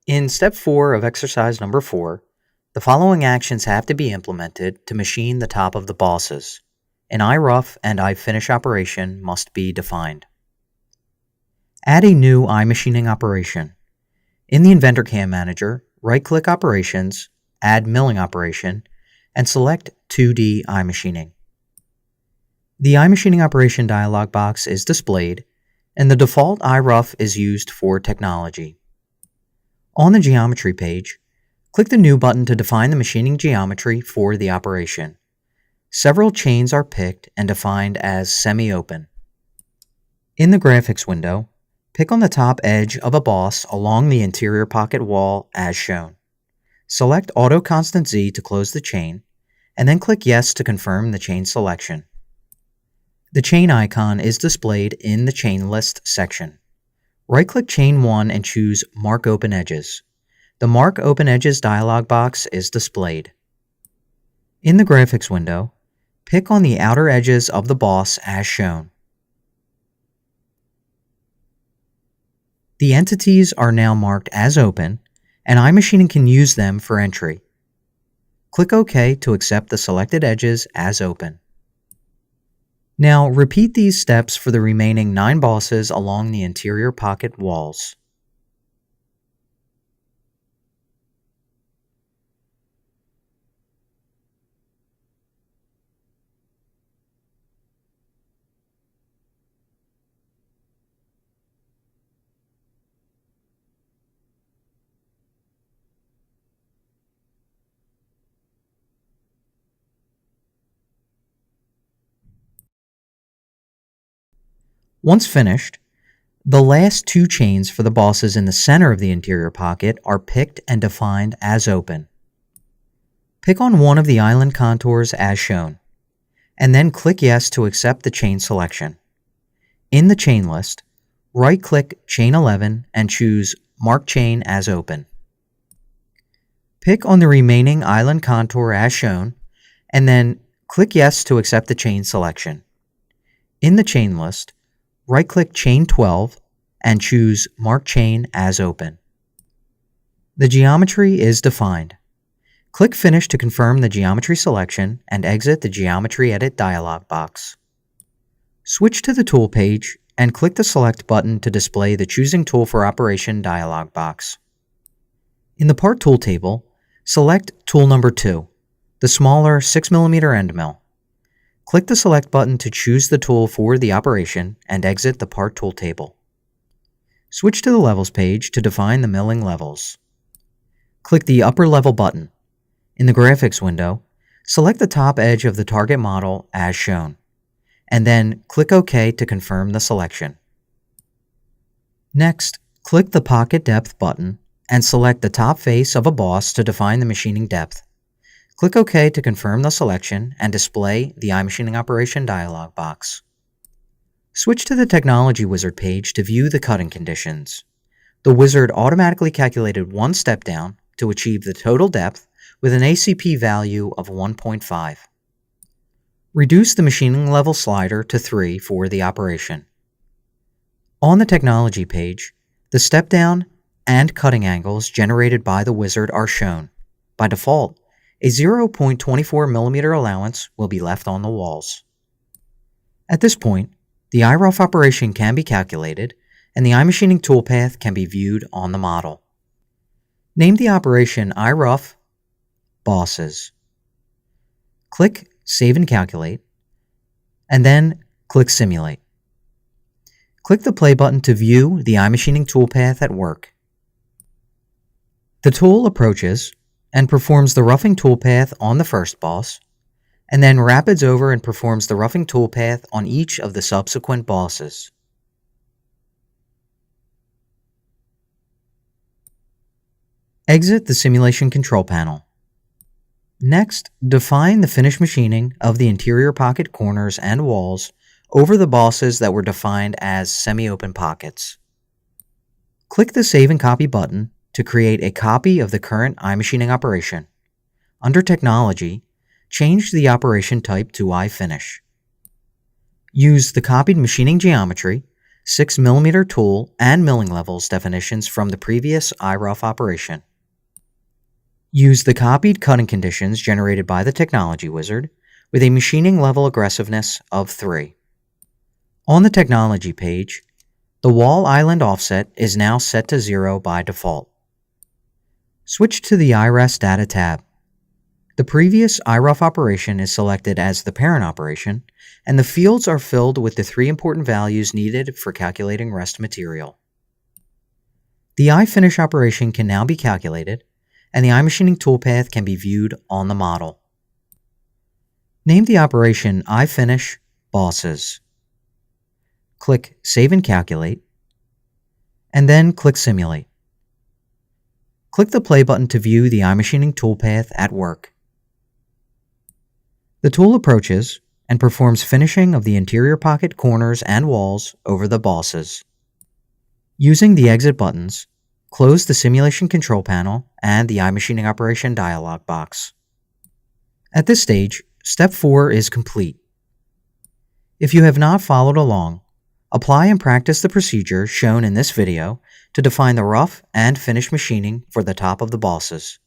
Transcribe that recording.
In step 4 of exercise number 4, the following actions have to be implemented to machine the top of the bosses. An iRough and iFinish operation must be defined. Add a new iMachining operation. In the InventorCAM manager, right-click Operations, Add Milling Operation, and select 2D iMachining. The iMachining operation dialog box is displayed, and the default iRough is used for technology. On the Geometry page, click the New button to define the machining geometry for the operation. Several chains are picked and defined as semi-open. In the Graphics window, pick on the top edge of a boss along the interior pocket wall as shown. Select Auto Constant Z to close the chain, and then click Yes to confirm the chain selection. The chain icon is displayed in the Chain List section. Right-click Chain 1 and choose Mark Open Edges. The Mark Open Edges dialog box is displayed. In the Graphics window, pick on the outer edges of the boss as shown. The entities are now marked as open, and iMachining can use them for entry. Click OK to accept the selected edges as open. Now repeat these steps for the remaining 9 bosses along the interior pocket walls. Once finished, the last 2 chains for the bosses in the center of the interior pocket are picked and defined as open. Pick on one of the island contours as shown, and then click Yes to accept the chain selection. In the chain list, right-click Chain 11 and choose Mark Chain as open. Pick on the remaining island contour as shown, and then click Yes to accept the chain selection. In the chain list, right-click Chain 12 and choose Mark Chain as open. The geometry is defined. Click Finish to confirm the geometry selection and exit the Geometry Edit dialog box. Switch to the Tool page and click the Select button to display the Choosing Tool for Operation dialog box. In the Part Tool table, select Tool number 2, the smaller 6mm end mill. Click the Select button to choose the tool for the operation and exit the Part Tool table. Switch to the Levels page to define the milling levels. Click the Upper Level button. In the Graphics window, select the top edge of the target model as shown, and then click OK to confirm the selection. Next, click the Pocket Depth button and select the top face of a boss to define the machining depth. Click OK to confirm the selection and display the iMachining operation dialog box. Switch to the Technology Wizard page to view the cutting conditions. The wizard automatically calculated one step down to achieve the total depth with an ACP value of 1.5. Reduce the machining level slider to 3 for the operation. On the Technology page, the step down and cutting angles generated by the wizard are shown. By default, a 0.24mm allowance will be left on the walls. At this point, the iRough operation can be calculated, and the iMachining toolpath can be viewed on the model. Name the operation iRough Bosses. Click Save and Calculate, and then click Simulate. Click the Play button to view the iMachining toolpath at work. The tool approaches and performs the roughing toolpath on the first boss, and then rapids over and performs the roughing toolpath on each of the subsequent bosses. Exit the Simulation Control Panel. Next, define the finished machining of the interior pocket corners and walls over the bosses that were defined as semi-open pockets. Click the Save and Copy button to create a copy of the current iMachining operation. Under Technology, change the operation type to iFinish. Use the copied machining geometry 6mm tool and milling levels definitions from the previous iRough operation. Use the copied cutting conditions generated by the Technology Wizard with a machining level aggressiveness of 3. On the Technology page, the wall island offset is now set to 0 by default. Switch to the IRES Data tab. The previous iRough operation is selected as the parent operation, and the fields are filled with the 3 important values needed for calculating rest material. The iFinish operation can now be calculated, and the iMachining toolpath can be viewed on the model. Name the operation iFinish Bosses. Click Save and Calculate, and then click Simulate. Click the play button to view the iMachining toolpath at work. The tool approaches and performs finishing of the interior pocket corners and walls over the bosses. Using the exit buttons, close the simulation control panel and the iMachining operation dialog box. At this stage, step 4 is complete. If you have not followed along, apply and practice the procedure shown in this video to define the rough and finished machining for the top of the bosses.